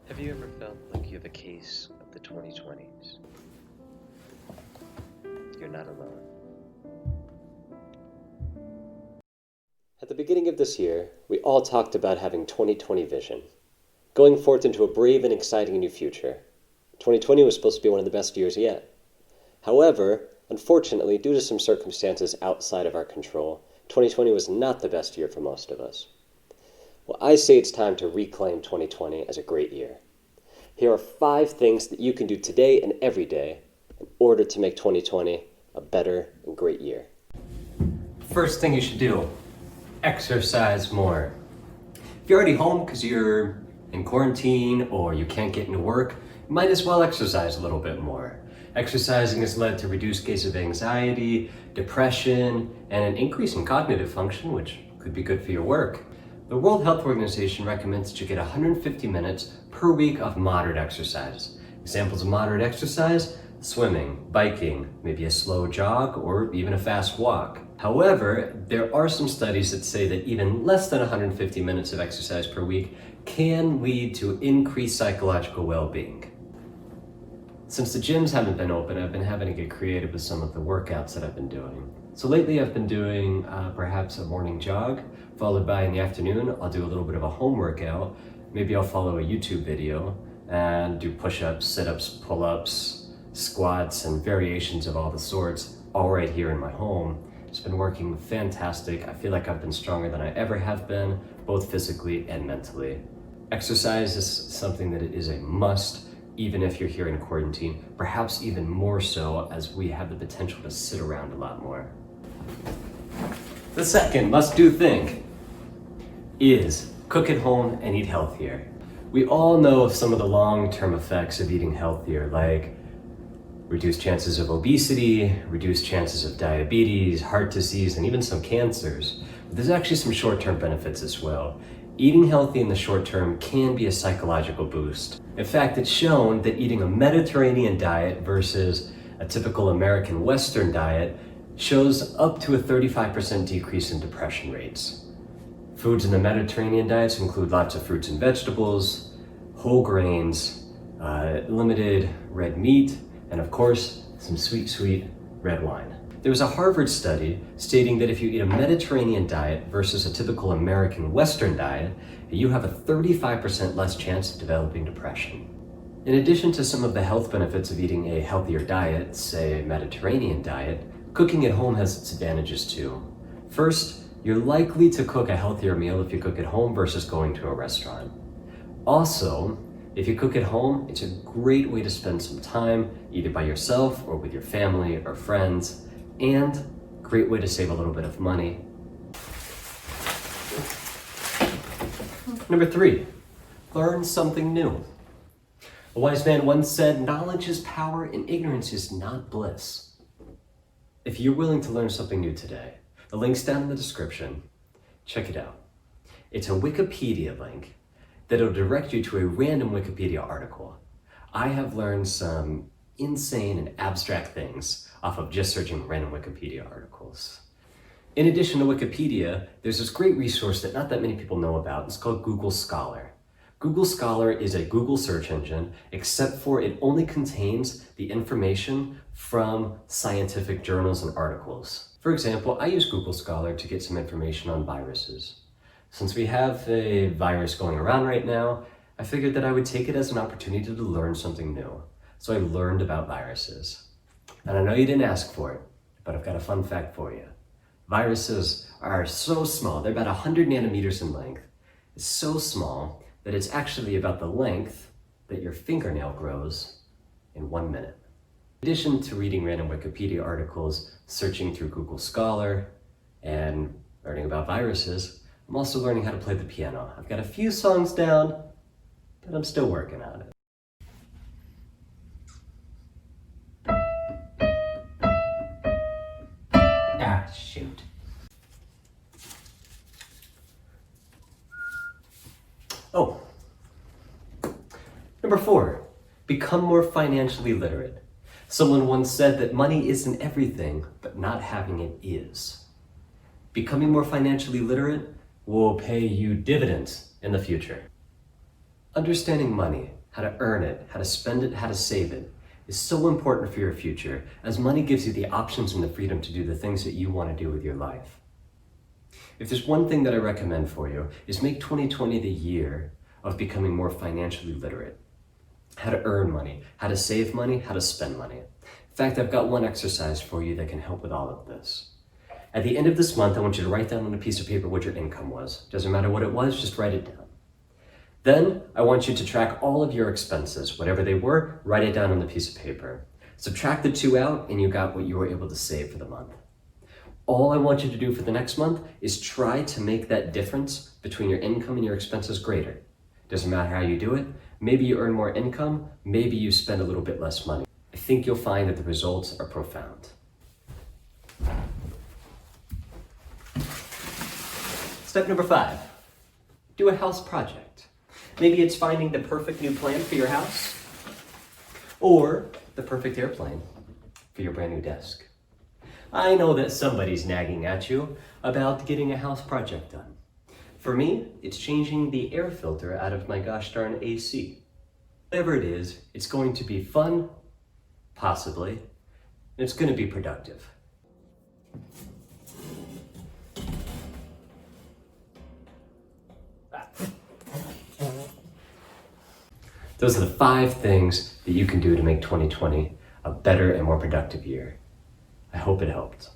Have you ever felt like you have a case of the 2020s? You're not alone. At the beginning of this year, we all talked about having 2020 vision, going forth into a brave and exciting new future. 2020 was supposed to be one of the best years yet. However, unfortunately, due to some circumstances outside of our control, 2020 was not the best year for most of us. Well, I say it's time to reclaim 2020 as a great year. Here are 5 things that you can do today and every day in order to make 2020 a better and great year. First thing you should do, exercise more. If you're already home because you're in quarantine or you can't get into work, you might as well exercise a little bit more. Exercising has led to reduced cases of anxiety, depression, and an increase in cognitive function, which could be good for your work. The World Health Organization recommends that you get 150 minutes per week of moderate exercise. Examples of moderate exercise: swimming, biking, maybe a slow jog, or even a fast walk. However, there are some studies that say that even less than 150 minutes of exercise per week can lead to increased psychological well-being. Since the gyms haven't been open, I've been having to get creative with some of the workouts that I've been doing. So lately I've been doing perhaps a morning jog, followed by in the afternoon, I'll do a little bit of a home workout. Maybe I'll follow a YouTube video and do push-ups, sit-ups, pull-ups, squats, and variations of all the sorts, all right here in my home. It's been working fantastic. I feel like I've been stronger than I ever have been, both physically and mentally. Exercise is something that it is a must, even if you're here in quarantine, perhaps even more so as we have the potential to sit around a lot more. The second must-do thing is cook at home and eat healthier. We all know of some of the long-term effects of eating healthier, like reduced chances of obesity, reduced chances of diabetes, heart disease, and even some cancers. But there's actually some short-term benefits as well. Eating healthy in the short term can be a psychological boost. In fact, it's shown that eating a Mediterranean diet versus a typical American Western diet shows up to a 35% decrease in depression rates. Foods in the Mediterranean diets include lots of fruits and vegetables, whole grains, limited red meat, and of course, some sweet red wine. There was a Harvard study stating that if you eat a Mediterranean diet versus a typical American Western diet, you have a 35% less chance of developing depression. In addition to some of the health benefits of eating a healthier diet, say a Mediterranean diet, cooking at home has its advantages too. First, you're likely to cook a healthier meal if you cook at home versus going to a restaurant. Also, if you cook at home, it's a great way to spend some time, either by yourself or with your family or friends, and a great way to save a little bit of money. Number 3, learn something new. A wise man once said, "Knowledge is power and ignorance is not bliss." If you're willing to learn something new today, the link's down in the description. Check it out. It's a Wikipedia link that'll direct you to a random Wikipedia article. I have learned some insane and abstract things off of just searching random Wikipedia articles. In addition to Wikipedia, there's this great resource that not that many people know about. It's called Google Scholar. Google Scholar is a Google search engine, except for it only contains the information from scientific journals and articles. For example, I use Google Scholar to get some information on viruses. Since we have a virus going around right now, I figured that I would take it as an opportunity to learn something new. So I learned about viruses. And I know you didn't ask for it, but I've got a fun fact for you. Viruses are so small, they're about 100 nanometers in length. It's so small that it's actually about the length that your fingernail grows in 1 minute. In addition to reading random Wikipedia articles, searching through Google Scholar, and learning about viruses, I'm also learning how to play the piano. I've got a few songs down, but I'm still working on it. Ah, shoot. Oh. Number 4, become more financially literate. Someone once said that money isn't everything, but not having it is. Becoming more financially literate will pay you dividends in the future. Understanding money, how to earn it, how to spend it, how to save it, is so important for your future, as money gives you the options and the freedom to do the things that you want to do with your life. If there's one thing that I recommend for you, is make 2020 the year of becoming more financially literate. How to earn money, how to save money, how to spend money. In fact, I've got one exercise for you that can help with all of this. At the end of this month, I want you to write down on a piece of paper what your income was. Doesn't matter what it was, just write it down. Then, I want you to track all of your expenses. Whatever they were, write it down on the piece of paper. Subtract the 2 out, and you got what you were able to save for the month. All I want you to do for the next month is try to make that difference between your income and your expenses greater. Doesn't matter how you do it. Maybe you earn more income, maybe you spend a little bit less money. I think you'll find that the results are profound. Step number 5, do a house project. Maybe it's finding the perfect new plant for your house, or the perfect airplane for your brand new desk. I know that somebody's nagging at you about getting a house project done. For me, it's changing the air filter out of my gosh darn AC. Whatever it is, it's going to be fun, possibly, and it's going to be productive. Those are the 5 things that you can do to make 2020 a better and more productive year. I hope it helped.